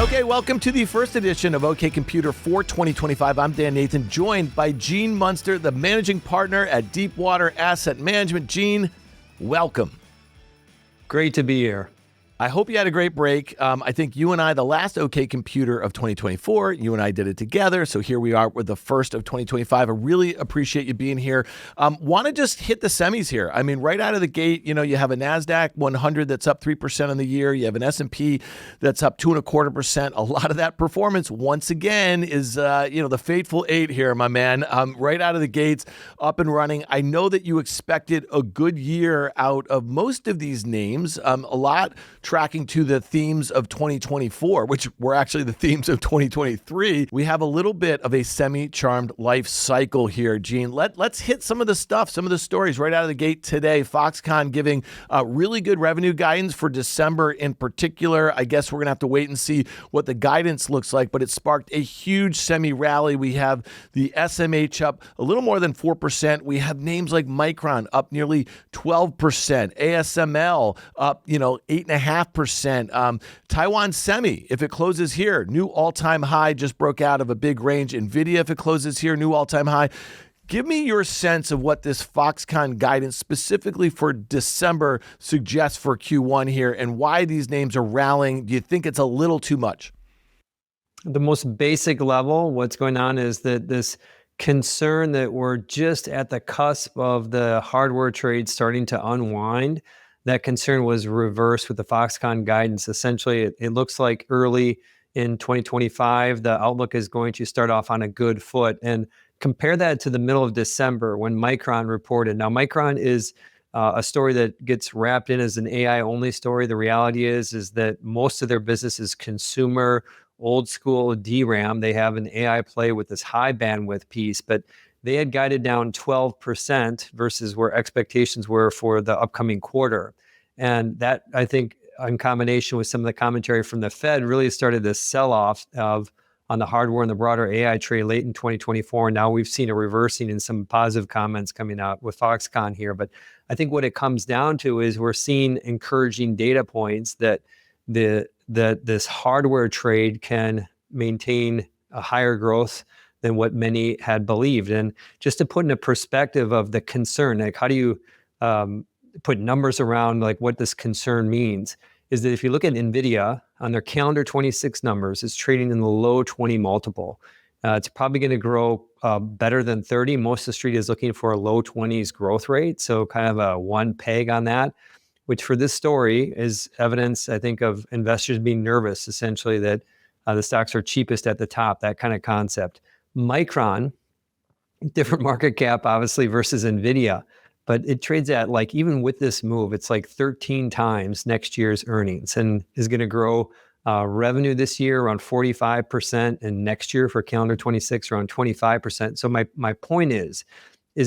Okay, welcome to the first edition of OK Computer for 2025. I'm Dan Nathan, joined by Gene Munster, the managing partner at Deepwater Asset Management. Gene, welcome. Great to be here. I hope you had a great break. I think you and I, the last OK Computer of 2024, you and I did it together. So here we are with the first of 2025. I really appreciate you being here. Want to just hit the semis here. I mean, right out of the gate, you have a NASDAQ 100 that's up 3% on the year. You have an S&P that's up 2.25%. A lot of that performance, once again, is, the fateful 8 here, my man. Right out of the gates, up and running. I know that you expected a good year out of most of these names. A lot tracking to the themes of 2024, which were actually the themes of 2023. We have a little bit of a semi-charmed life cycle here, Gene. Let's hit some of the stuff, some of the stories right out of the gate today. Foxconn giving really good revenue guidance for December in particular. I guess we're going to have to wait and see what the guidance looks like, but it sparked a huge semi-rally. We have the SMH up a little more than 4%. We have names like Micron up nearly 12%. ASML up, 8.5%. Taiwan Semi, if it closes here, new all-time high, just broke out of a big range. Nvidia, if it closes here, new all-time high. Give me your sense of what this Foxconn guidance specifically for December suggests for Q1 here and why these names are rallying. Do you think it's a little too much? The most basic level, what's going on is that this concern that we're just at the cusp of the hardware trade starting to unwind. That concern was reversed with the Foxconn guidance. Essentially, it looks like early in 2025, the outlook is going to start off on a good foot. And compare that to the middle of December when Micron reported. Now, Micron is a story that gets wrapped in as an AI-only story. The reality is that most of their business is consumer, old school DRAM. They have an AI play with this high bandwidth piece, but they had guided down 12% versus where expectations were for the upcoming quarter. And that, I think, in combination with some of the commentary from the Fed, really started this sell-off on the hardware and the broader AI trade late in 2024. Now we've seen a reversing in some positive comments coming out with Foxconn here. But I think what it comes down to is we're seeing encouraging data points that this hardware trade can maintain a higher growth than what many had believed. And just to put in a perspective of the concern, like how do you put numbers around like what this concern means, is that if you look at Nvidia on their calendar 26 numbers, it's trading in the low 20 multiple. It's probably going to grow better than 30. Most of the street is looking for a low 20s growth rate. So kind of a one peg on that, which for this story is evidence, I think, of investors being nervous, essentially, that the stocks are cheapest at the top, that kind of concept. Micron, different market cap, obviously, versus Nvidia, but it trades at, like, even with this move, it's like 13 times next year's earnings and is going to grow revenue this year around 45% and next year for calendar 26 around 25%. So my point is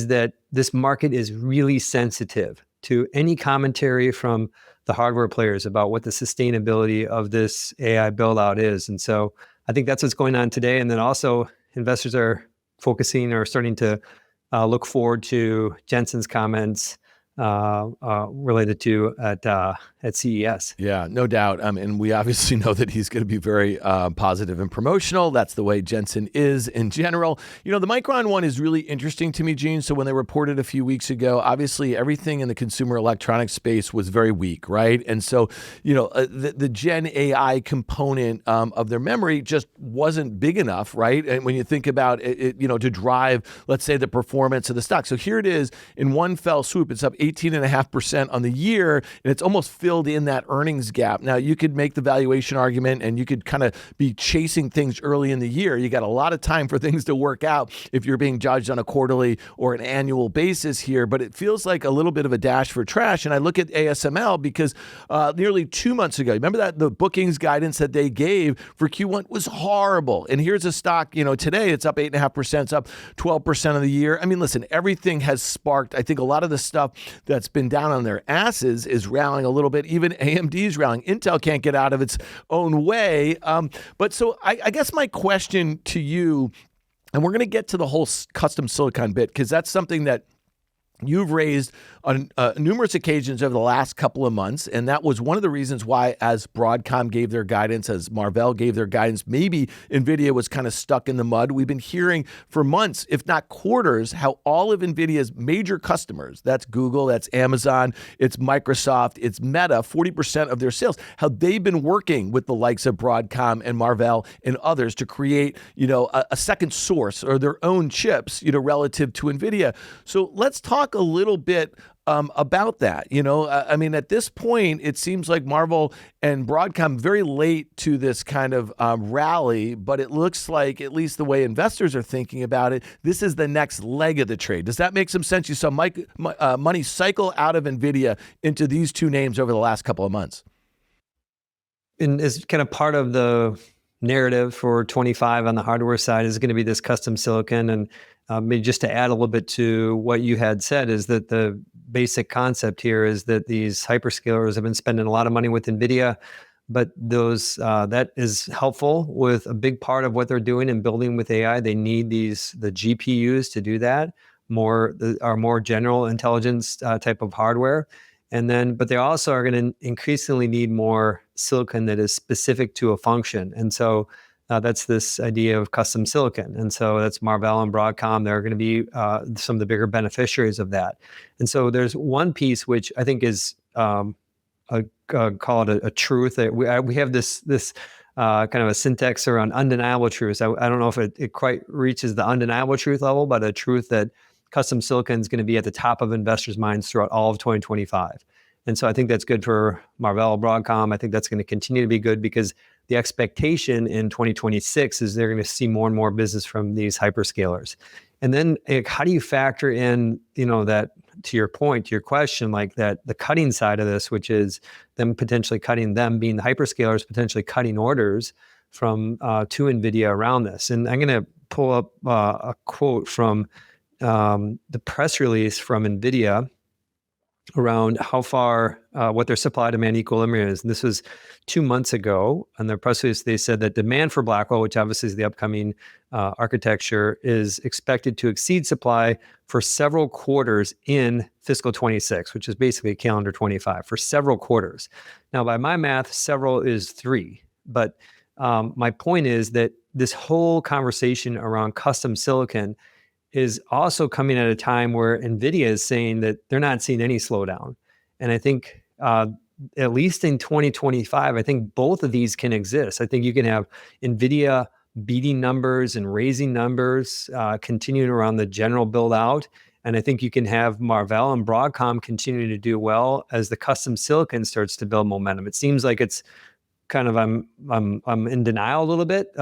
that this market is really sensitive to any commentary from the hardware players about what the sustainability of this AI build out is. And so I think that's what's going on today. And then also investors are focusing or starting to look forward to Jensen's comments related to at CES. Yeah, no doubt. And we obviously know that he's going to be very positive and promotional. That's the way Jensen is in general. The Micron one is really interesting to me, Gene. So when they reported a few weeks ago, obviously everything in the consumer electronics space was very weak, right? And so, the Gen AI component of their memory just wasn't big enough, right? And when you think about it, to drive, let's say, the performance of the stock. So here it is in one fell swoop. It's up 18.5% on the year, and it's almost filled in that earnings gap. Now, you could make the valuation argument, and you could kind of be chasing things early in the year. You got a lot of time for things to work out if you're being judged on a quarterly or an annual basis here, but it feels like a little bit of a dash for trash. And I look at ASML because nearly 2 months ago, remember that the bookings guidance that they gave for Q1 was horrible. And here's a stock, today it's up 8.5%, it's up 12% of the year. I mean, listen, everything has sparked. I think a lot of the stuff that's been down on their asses is rallying a little bit. Even AMD's rallying. Intel can't get out of its own way. But so I guess my question to you, and we're going to get to the whole custom silicon bit, because that's something that You've raised on numerous occasions over the last couple of months, and that was one of the reasons why, as Broadcom gave their guidance, as Marvell gave their guidance, maybe Nvidia was kind of stuck in the mud. We've been hearing for months, if not quarters, how all of Nvidia's major customers, that's Google, that's Amazon, it's Microsoft, it's Meta, 40% of their sales, how they've been working with the likes of Broadcom and Marvell and others to create, a second source or their own chips, relative to Nvidia. So let's talk a little bit about that. At this point, it seems like Marvell and Broadcom very late to this kind of rally, but it looks like, at least the way investors are thinking about it, this is the next leg of the trade. Does that make some sense? You saw money cycle out of Nvidia into these two names over the last couple of months. And as kind of part of the narrative for 25 on the hardware side is going to be this custom silicon. And maybe just to add a little bit to what you had said is that the basic concept here is that these hyperscalers have been spending a lot of money with Nvidia, but those that is helpful with a big part of what they're doing and building with AI. They need the GPUs to do that, are more general intelligence type of hardware. But they also are going to increasingly need more silicon that is specific to a function. And so that's this idea of custom silicon. And so that's Marvell and Broadcom. They're going to be some of the bigger beneficiaries of that. And so there's one piece which I think is call it a truth that we have this kind of a syntax around undeniable truths. I don't know if it quite reaches the undeniable truth level, but a truth that custom silicon is going to be at the top of investors' minds throughout all of 2025. And so I think that's good for Marvell, Broadcom. I think that's going to continue to be good because the expectation in 2026 is they're going to see more and more business from these hyperscalers. And then how do you factor in, that, to your point, to your question, like that, the cutting side of this, which is them potentially cutting, them being the hyperscalers, potentially cutting orders from to Nvidia around this. And I'm going to pull up a quote from the press release from Nvidia around how far, what their supply demand equilibrium is. And this was 2 months ago. And their press release, they said that demand for Blackwell, which obviously is the upcoming architecture, is expected to exceed supply for several quarters in fiscal 26, which is basically calendar 25, for several quarters. Now, by my math, several is 3. But my point is that this whole conversation around custom silicon is also coming at a time where Nvidia is saying that they're not seeing any slowdown. And I think at least in 2025, I think both of these can exist. I think you can have Nvidia beating numbers and raising numbers, continuing around the general build out. And I think you can have Marvell and Broadcom continuing to do well as the custom silicon starts to build momentum. It seems like it's kind of, I'm in denial a little bit.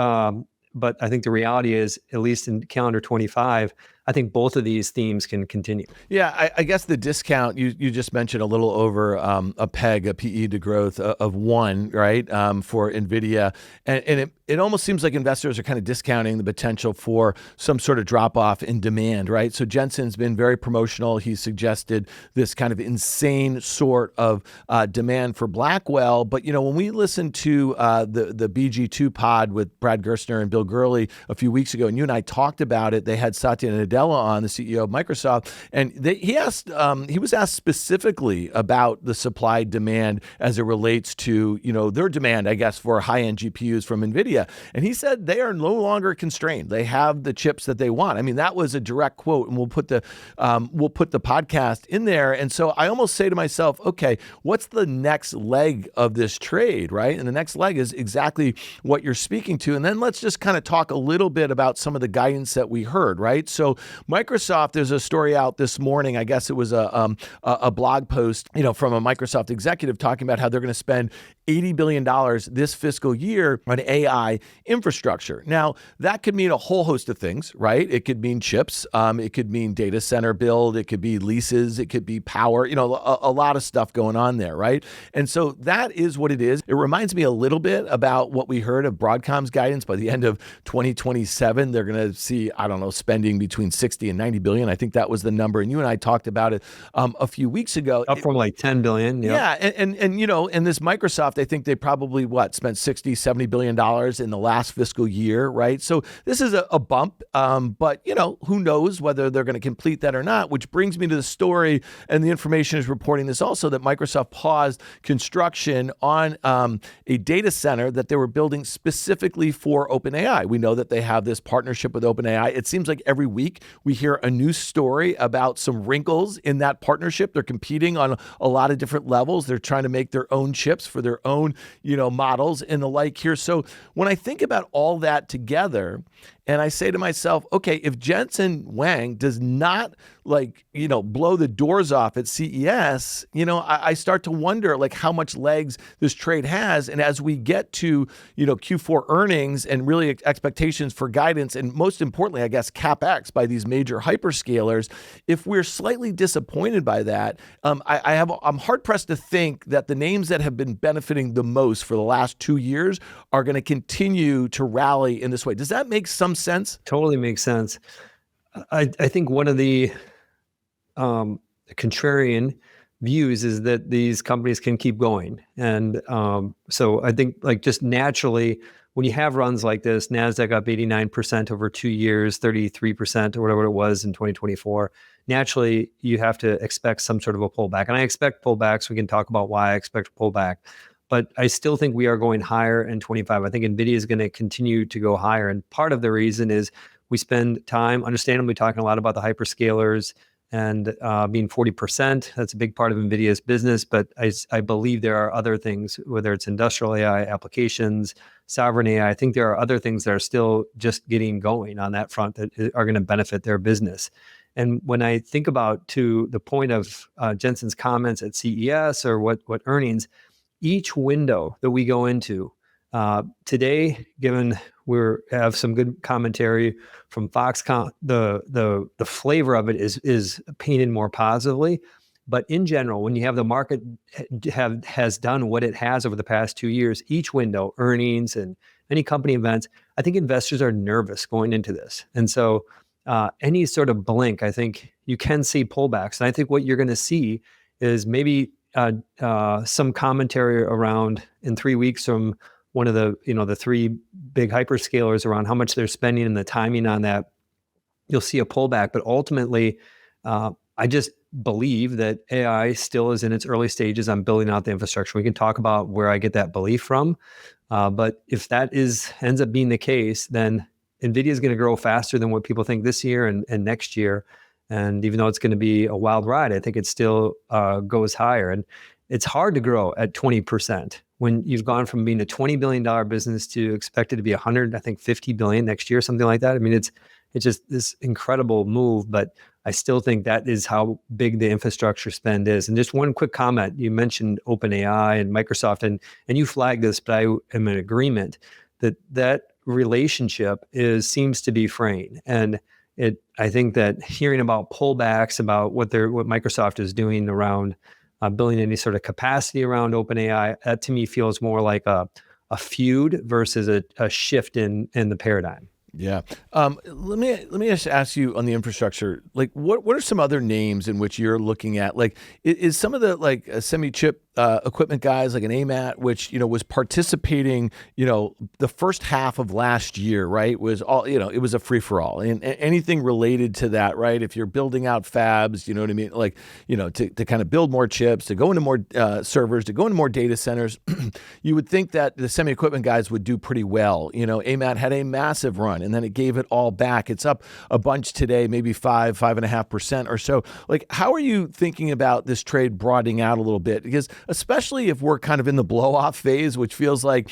But I think the reality is, at least in calendar 25, I think both of these themes can continue. Yeah, I guess the discount, you just mentioned a little over a PE to growth of 1, right, for Nvidia. And it almost seems like investors are kind of discounting the potential for some sort of drop-off in demand, right? So Jensen's been very promotional. He suggested this kind of insane sort of demand for Blackwell. But, when we listened to the BG2 pod with Brad Gerstner and Bill Gurley a few weeks ago, and you and I talked about it, they had Satya Nadella on, the CEO of Microsoft, and he was asked specifically about the supply demand as it relates to, their demand, I guess, for high-end GPUs from Nvidia. And he said they are no longer constrained. They have the chips that they want. I mean, that was a direct quote, and we'll put the podcast in there. And so I almost say to myself, okay, what's the next leg of this trade, right? And the next leg is exactly what you're speaking to. And then let's just kind of talk a little bit about some of the guidance that we heard, right? So Microsoft, there's a story out this morning. I guess it was a blog post, from a Microsoft executive talking about how they're going to spend $80 billion this fiscal year on AI infrastructure. Now, that could mean a whole host of things, right? It could mean chips. It could mean data center build. It could be leases. It could be power, a lot of stuff going on there, right? And so that is what it is. It reminds me a little bit about what we heard of Broadcom's guidance. By the end of 2027, they're going to see, spending between 60 and 90 billion. I think that was the number. And you and I talked about it a few weeks ago. Up from like 10 billion. Yeah. And this Microsoft Microsoft, I think they probably, spent $60-70 billion in the last fiscal year, right? So this is a bump, but, who knows whether they're going to complete that or not, which brings me to the story, and the information is reporting this also, that Microsoft paused construction on a data center that they were building specifically for OpenAI. We know that they have this partnership with OpenAI. It seems like every week we hear a new story about some wrinkles in that partnership. They're competing on a lot of different levels. They're trying to make their own chips for their own, models and the like here. So when I think about all that together, and I say to myself, okay, if Jensen Huang does not blow the doors off at CES, I start to wonder how much legs this trade has. And as we get to, Q4 earnings and really expectations for guidance, and most importantly, I guess, CapEx by these major hyperscalers, if we're slightly disappointed by that, I'm hard pressed to think that the names that have been benefiting the most for the last 2 years are going to continue to rally in this way. Does that make some sense? Totally makes sense. I think one of the contrarian views is that these companies can keep going. And so I think just naturally, when you have runs like this, NASDAQ up 89% over 2 years, 33% or whatever it was in 2024, naturally you have to expect some sort of a pullback. And I expect pullbacks. We can talk about why I expect a pullback. But I still think we are going higher in 25. I think Nvidia is going to continue to go higher. And part of the reason is we spend time, understandably, talking a lot about the hyperscalers and being 40%. That's a big part of Nvidia's business. But I believe there are other things, whether it's industrial AI applications, sovereign AI. I think there are other things that are still just getting going on that front that are going to benefit their business. And when I think about, to the point of Jensen's comments at CES or what earnings, each window that we go into today, given we have some good commentary from Foxconn, the flavor of it is painted more positively. But in general, when you have the market has done what it has over the past 2 years, each window, earnings and any company events, I think investors are nervous going into this. And so any sort of blink, I think you can see pullbacks. And I think what you're going to see is maybe some commentary around in 3 weeks from one of the three big hyperscalers around how much they're spending and the timing on that. You'll see a pullback, but ultimately, I just believe that AI still is in its early stages on building out the infrastructure. We can talk about where I get that belief from, but if that ends up being the case, then Nvidia is going to grow faster than what people think this year and next year. And even though it's going to be a wild ride, I think it still goes higher. And it's hard to grow at 20% when you've gone from being a $20 billion business to expected to be $50 billion next year, something like that. I mean, it's just this incredible move, but I still think that is how big the infrastructure spend is. And just one quick comment, you mentioned OpenAI and Microsoft, and you flagged this, but I am in agreement that relationship seems to be fraying. And I think that hearing about pullbacks, about what Microsoft is doing around building any sort of capacity around OpenAI, that to me feels more like a feud versus a shift in the paradigm. Yeah. Let me just ask you on the infrastructure, what are some other names in which you're looking at? Is some of the semi-chip equipment guys like an AMAT, which, was participating, the first half of last year, right, was all, it was a free for all, and anything related to that, right? If you're building out fabs, you know what I mean? To kind of build more chips, to go into more servers, to go into more data centers, you would think that the semi equipment guys would do pretty well. AMAT had a massive run and then it gave it all back. It's up a bunch today, maybe 5.5% or so. How are you thinking about this trade broadening out a little bit? Because especially if we're kind of in the blow-off phase, which feels like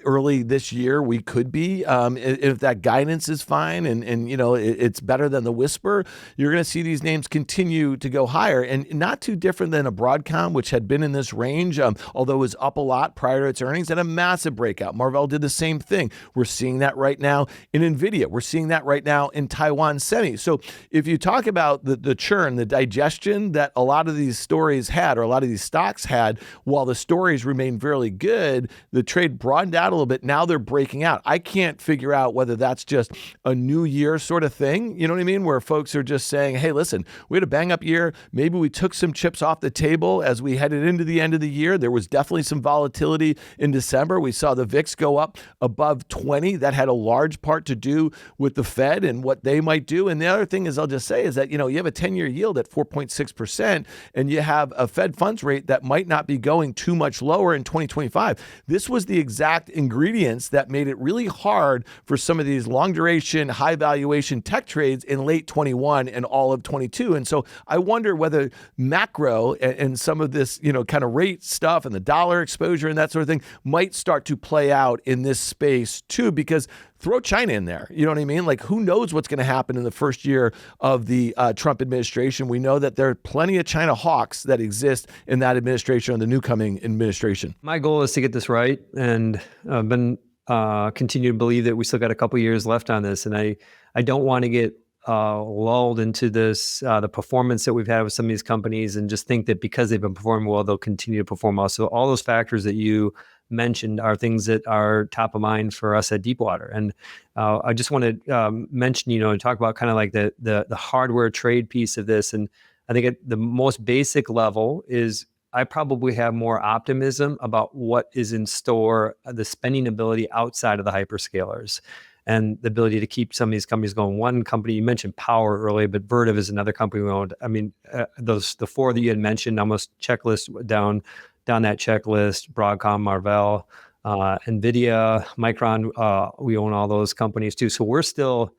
early this year we could be, if that guidance is fine and it's better than the whisper, you're going to see these names continue to go higher, and not too different than a Broadcom, which had been in this range, although it was up a lot prior to its earnings, and a massive breakout. Marvell did the same thing. We're seeing that right now in Nvidia. We're seeing that right now in Taiwan Semi. So if you talk about the churn, the digestion that a lot of these stories had, or a lot of these stocks had, had, while the stories remain fairly good, the trade broadened out a little bit. Now they're breaking out. I can't figure out whether that's just a new year sort of thing, you know what I mean, where folks are just saying, hey, listen, we had a bang up year. Maybe we took some chips off the table as we headed into the end of the year. There was definitely some volatility in December. We saw the VIX go up above 20. That had a large part to do with the Fed and what they might do. And the other thing is, I'll just say, is that, you have a 10-year yield at 4.6%, and you have a Fed funds rate that might not be going too much lower in 2025. This was the exact ingredients that made it really hard for some of these long duration, high valuation tech trades in late 21 and all of 22. And so I wonder whether macro and some of this, kind of rate stuff and the dollar exposure and that sort of thing might start to play out in this space too, because throw China in there. You know what I mean? Like, who knows what's going to happen in the first year of the Trump administration? We know that there are plenty of China hawks that exist in that administration and the new coming administration. My goal is to get this right, and I've been continue to believe that we still got a couple years left on this, and I don't want to get lulled into this the performance that we've had with some of these companies and just think that because they've been performing well, they'll continue to perform well. So all those factors that you mentioned are things that are top of mind for us at Deepwater. And I just want to mention, and talk about kind of like the hardware trade piece of this. And I think at the most basic level is I probably have more optimism about what is in store, the spending ability outside of the hyperscalers, and the ability to keep some of these companies going. One company, you mentioned power earlier, but Vertiv is another company we owned. I mean, the four that you had mentioned, almost checklist down that checklist: Broadcom, Marvell, Nvidia, Micron. We own all those companies too. So we're still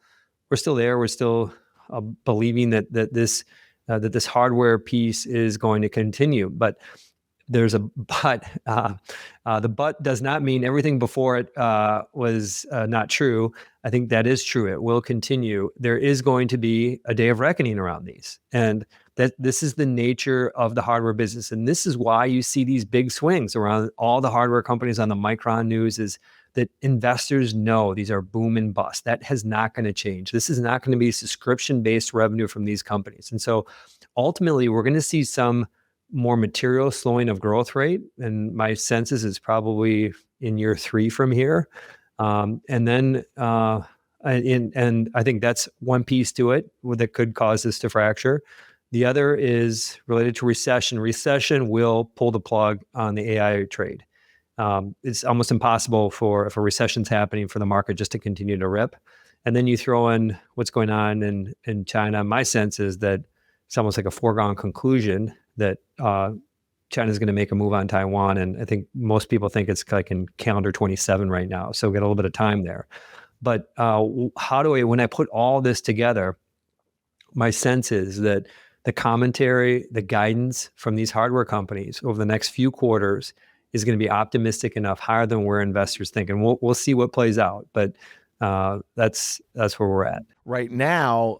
there. We're still believing that this hardware piece is going to continue, but there's a but. The but does not mean everything before it was not true. I think that is true. It will continue. There is going to be a day of reckoning around these, and that this is the nature of the hardware business. And this is why you see these big swings around all the hardware companies on the Micron news, is that investors know these are boom and bust. That is not going to change. This is not going to be subscription-based revenue from these companies. And so ultimately, we're going to see some more material slowing of growth rate. And my sense is it's probably in year 3 from here. And I think that's one piece to it that could cause this to fracture. The other is related to recession. Recession will pull the plug on the AI trade. It's almost impossible if a recession's happening for the market just to continue to rip. And then you throw in what's going on in China. My sense is that it's almost like a foregone conclusion that China's going to make a move on Taiwan. And I think most people think it's like in calendar 27 right now. So we got a little bit of time there. But when I put all this together, my sense is that the commentary, the guidance from these hardware companies over the next few quarters is going to be optimistic enough, higher than where investors think. And we'll see what plays out. But that's where we're at. Right now,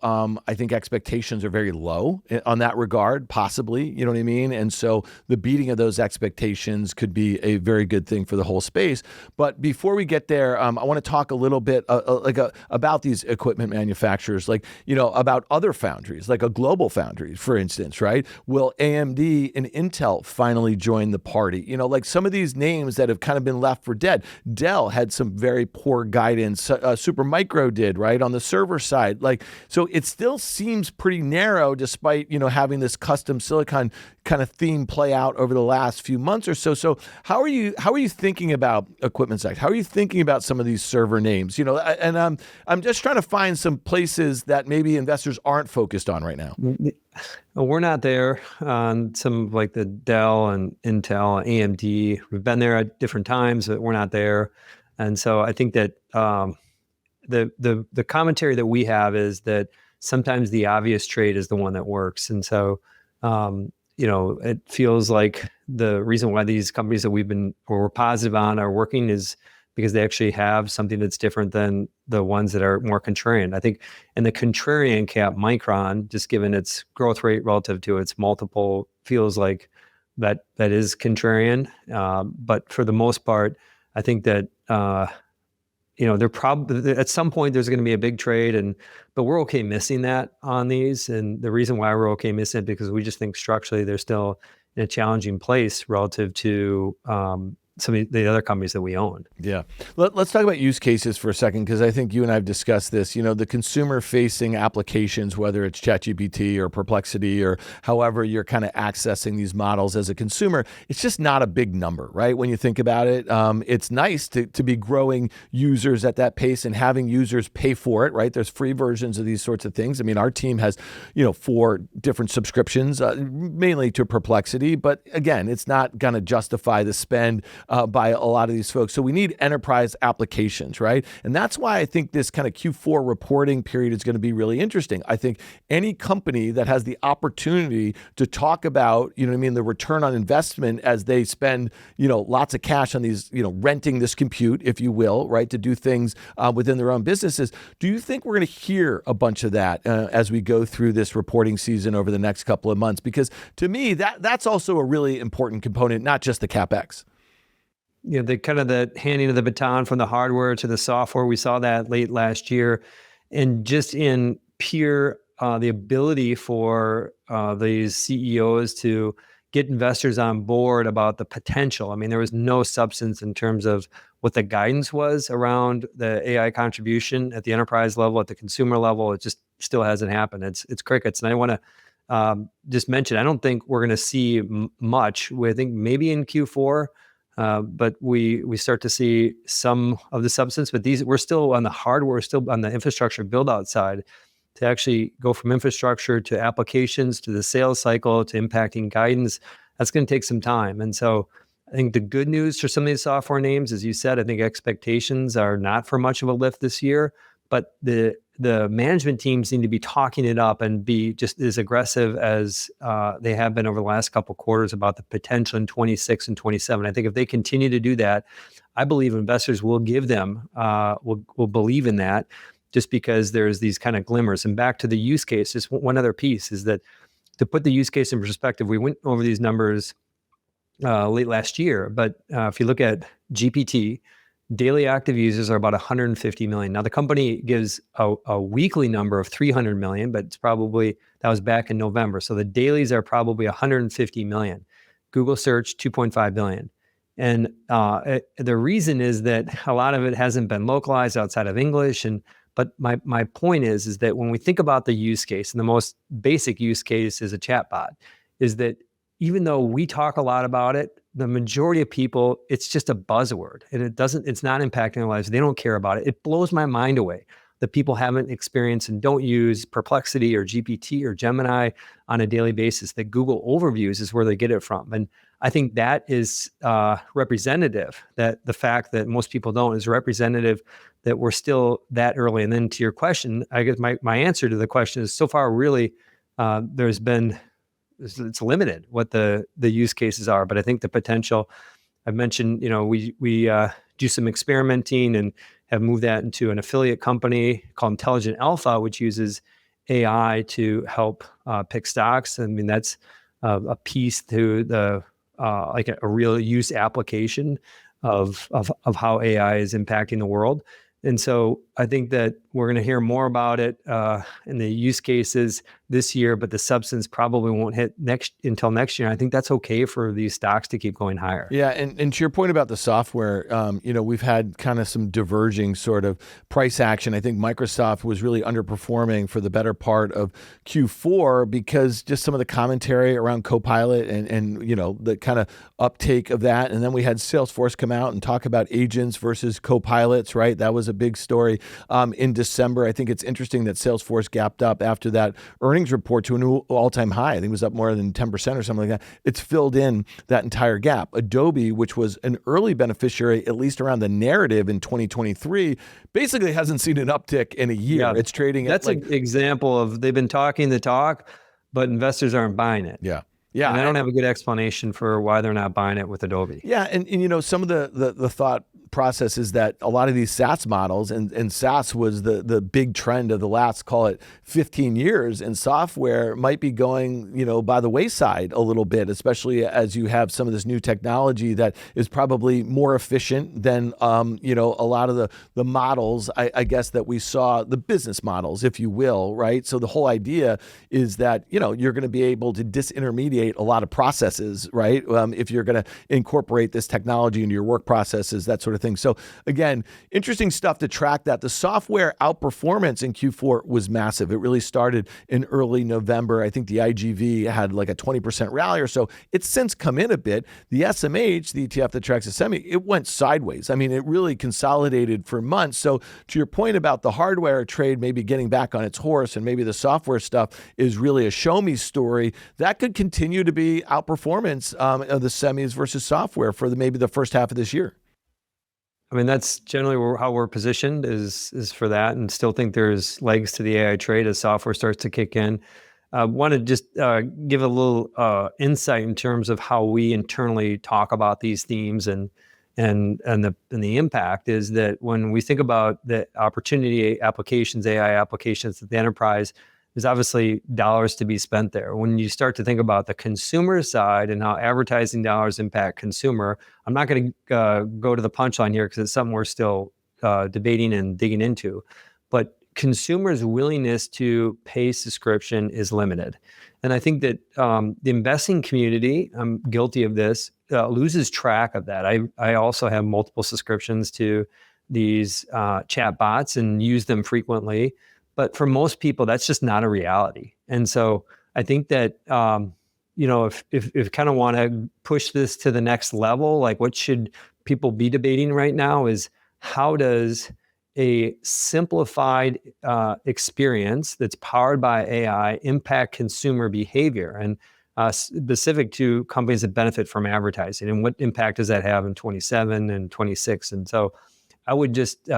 I think expectations are very low on that regard, possibly, you know what I mean? And so the beating of those expectations could be a very good thing for the whole space. But before we get there, I want to talk a little bit about these equipment manufacturers, about other foundries, like a global foundry, for instance, right? Will AMD and Intel finally join the party? Some of these names that have kind of been left for dead. Dell had some very poor guidance. Supermicro did, right, on the server side. So it still seems pretty narrow, despite having this custom silicon kind of theme play out over the last few months or so. So how are you thinking about equipment side? How are you thinking about some of these server names? And I'm just trying to find some places that maybe investors aren't focused on right now. We're not there on some like the Dell and Intel, AMD. We've been there at different times, but we're not there. And so I think that the commentary that we have is that sometimes the obvious trade is the one that works. And so, it feels like the reason why these companies that we're positive on are working is because they actually have something that's different than the ones that are more contrarian. I think in the contrarian camp, Micron, just given its growth rate relative to its multiple, feels like that is contrarian. But for the most part, I think that they're probably at some point there's going to be a big trade, but we're okay missing that on these. And the reason why we're okay missing it because we just think structurally they're still in a challenging place relative to some of the other companies that we own. Yeah. Let's talk about use cases for a second, because I think you and I have discussed this. The consumer-facing applications, whether it's ChatGPT or Perplexity or however you're kind of accessing these models as a consumer, it's just not a big number, right? When you think about it, it's nice to be growing users at that pace and having users pay for it, right? There's free versions of these sorts of things. I mean, our team has, 4 different subscriptions, mainly to Perplexity, but again, it's not going to justify the spend by a lot of these folks. So we need enterprise applications, right? And that's why I think this kind of Q4 reporting period is going to be really interesting. I think any company that has the opportunity to talk about, the return on investment as they spend, lots of cash on these, renting this compute, if you will, right, to do things within their own businesses. Do you think we're going to hear a bunch of that as we go through this reporting season over the next couple of months? Because to me, that's also a really important component, not just the CapEx. The kind of the handing of the baton from the hardware to the software. We saw that late last year, and just in pure the ability for these CEOs to get investors on board about the potential. I mean, there was no substance in terms of what the guidance was around the AI contribution at the enterprise level, at the consumer level. It just still hasn't happened. It's crickets. And I want to just mention, I don't think we're going to see much. I think maybe in Q4. But we start to see some of the substance, but we're still on the hardware, we're still on the infrastructure build out side to actually go from infrastructure to applications to the sales cycle to impacting guidance. That's going to take some time. And so I think the good news for some of these software names, as you said, I think expectations are not for much of a lift this year, but the management teams need to be talking it up and be just as aggressive as they have been over the last couple of quarters about the potential in 26 and 27. I think if they continue to do that, I believe investors will give them, will believe in that, just because there's these kind of glimmers. And back to the use case, just one other piece is that to put the use case in perspective, we went over these numbers late last year, but if you look at GPT, daily active users are about 150 million. Now, the company gives a weekly number of 300 million, but it's probably, that was back in November. So the dailies are probably 150 million. Google search, 2.5 billion. And the reason is that a lot of it hasn't been localized outside of English. But my point is that when we think about the use case, and the most basic use case is a chatbot, is that even though we talk a lot about it, the majority of people, it's just a buzzword, and it's not impacting their lives. They don't care about it. It blows my mind away that people haven't experienced and don't use Perplexity or GPT or Gemini on a daily basis, that Google overviews is where they get it from. And I think that is representative, that the fact that most people don't is representative that we're still that early. And then to your question, I guess my answer to the question is, so far, really, it's limited what the use cases are, but I think the potential, I mentioned, we do some experimenting and have moved that into an affiliate company called Intelligent Alpha, which uses AI to help pick stocks. I mean, that's a piece to the like a real use application of how AI is impacting the world. And so I think that we're going to hear more about it in the use cases this year, but the substance probably won't hit until next year. I think that's okay for these stocks to keep going higher. Yeah, and to your point about the software, we've had kind of some diverging sort of price action. I think Microsoft was really underperforming for the better part of Q4 because just some of the commentary around Copilot and the kind of uptake of that. And then we had Salesforce come out and talk about agents versus Copilots, right? That was a big story in December. I think it's interesting that Salesforce gapped up after that earnings report to a new all-time high. I think it was up more than 10% or something like that. It's filled in that entire gap. Adobe, which was an early beneficiary, at least around the narrative in 2023, basically hasn't seen an uptick in a year. Yeah, it's trading at that's an example of they've been talking the talk, but investors aren't buying it. Yeah. Yeah, and I don't have a good explanation for why they're not buying it with Adobe. Yeah, and some of the thought process is that a lot of these SaaS models, and SaaS was the big trend of the last, call it 15 years, and software might be going, by the wayside a little bit, especially as you have some of this new technology that is probably more efficient than, a lot of the models, I guess, that we saw, the business models, if you will, right? So the whole idea is that, you're going to be able to disintermediate a lot of processes, right? If you're going to incorporate this technology into your work processes, that sort of thing. So again, interesting stuff to track that. The software outperformance in Q4 was massive. It really started in early November. I think the IGV had like a 20% rally or so. It's since come in a bit. The SMH, the ETF that tracks the semi, it went sideways. I mean, it really consolidated for months. So to your point about the hardware trade maybe getting back on its horse, and maybe the software stuff is really a show me story, that could continue to be outperformance of the semis versus software for maybe the first half of this year. I mean, that's generally how we're positioned is for that, and still think there's legs to the AI trade as software starts to kick in. Want to just give a little insight in terms of how we internally talk about these themes and the impact is that when we think about the opportunity applications, AI applications at the enterprise, there's obviously dollars to be spent there. When you start to think about the consumer side and how advertising dollars impact consumer, I'm not going to go to the punchline here because it's something we're still debating and digging into. But consumers' willingness to pay subscription is limited. And I think that the investing community, I'm guilty of this, loses track of that. I also have multiple subscriptions to these chatbots and use them frequently. But for most people, that's just not a reality. And so I think that, if kind of want to push this to the next level, like what should people be debating right now is how does a simplified experience that's powered by AI impact consumer behavior, and specific to companies that benefit from advertising, and what impact does that have in 27 and 26? And so I would just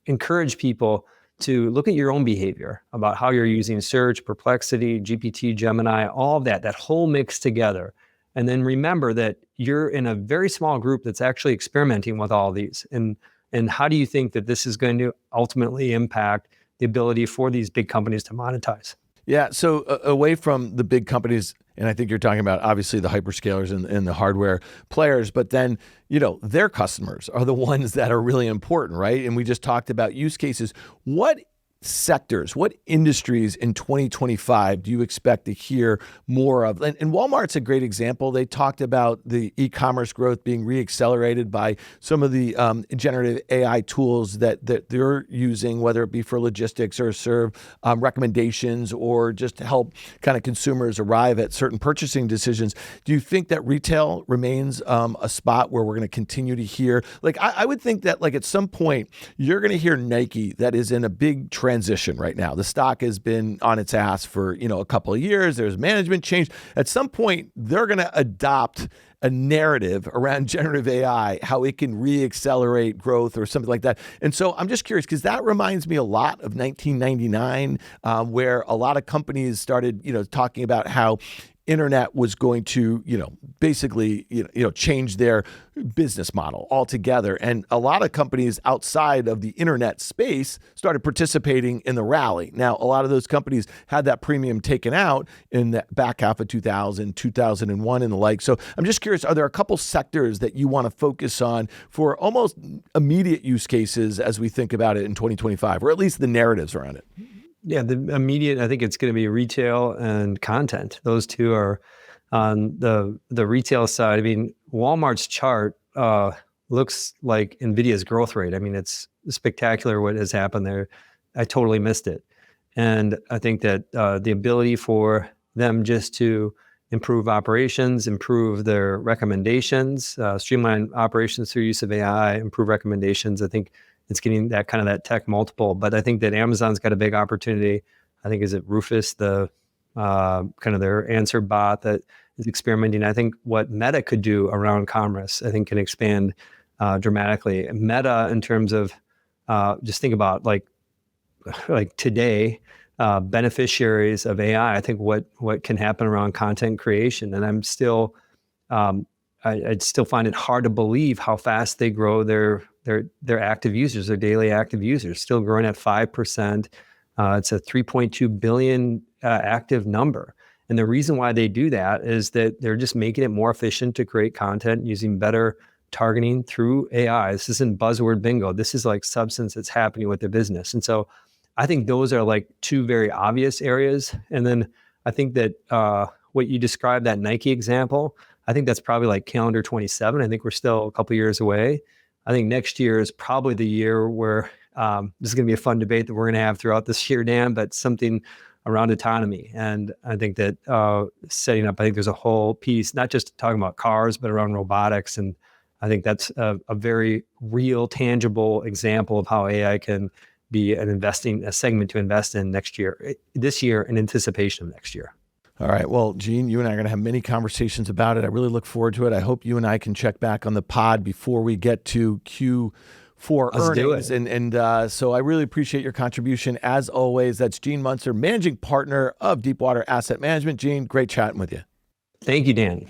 encourage people to look at your own behavior about how you're using search, Perplexity, GPT, Gemini, all of that whole mix together. And then remember that you're in a very small group that's actually experimenting with all these. And how do you think that this is going to ultimately impact the ability for these big companies to monetize? Yeah, so away from the big companies, and I think you're talking about obviously the hyperscalers and the hardware players, but then, their customers are the ones that are really important, right? And we just talked about use cases. What sectors, what industries in 2025 do you expect to hear more of? And Walmart's a great example. They talked about the e-commerce growth being reaccelerated by some of the generative AI tools that they're using, whether it be for logistics or serve recommendations or just to help kind of consumers arrive at certain purchasing decisions. Do you think that retail remains a spot where we're going to continue to hear? Like, I would think that like at some point you're going to hear Nike that is in a big transition right now. The stock has been on its ass for, a couple of years. There's management change. At some point, they're going to adopt a narrative around generative AI, how it can re-accelerate growth or something like that. And so I'm just curious, because that reminds me a lot of 1999, where a lot of companies started, talking about how internet was going to, basically, change their business model altogether. And a lot of companies outside of the internet space started participating in the rally. Now, a lot of those companies had that premium taken out in the back half of 2000, 2001 and the like. So I'm just curious, are there a couple sectors that you want to focus on for almost immediate use cases as we think about it in 2025, or at least the narratives around it? Yeah, the immediate, I think it's going to be retail and content. Those two are on the retail side. I mean, Walmart's chart looks like Nvidia's growth rate. I mean, it's spectacular what has happened there. I totally missed it. And I think that the ability for them just to improve operations, improve their recommendations, streamline operations through use of AI, improve recommendations, I think it's getting that kind of that tech multiple. But I think that Amazon's got a big opportunity. I think, is it Rufus, the kind of their answer bot that is experimenting. I think what Meta could do around commerce, I think can expand dramatically. Meta, in terms of just think about like today, beneficiaries of AI, I think what can happen around content creation. And I'm still, I'd still find it hard to believe how fast they grow their their active users, their daily active users, still growing at 5%. It's a 3.2 billion active number. And the reason why they do that is that they're just making it more efficient to create content using better targeting through AI. This isn't buzzword bingo. This is like substance that's happening with their business. And so I think those are like two very obvious areas. And then I think that what you described, that Nike example, I think that's probably like calendar 27. I think we're still a couple years away. I think next year is probably the year where this is going to be a fun debate that we're going to have throughout this year, Dan, but something around autonomy. And I think that setting up, I think there's a whole piece, not just talking about cars, but around robotics. And I think that's a very real, tangible example of how AI can be a segment to invest in this year in anticipation of next year. All right. Well, Gene, you and I are going to have many conversations about it. I really look forward to it. I hope you and I can check back on the pod before we get to Q4 earnings. And so I really appreciate your contribution. As always, that's Gene Munster, managing partner of Deepwater Asset Management. Gene, great chatting with you. Thank you, Dan.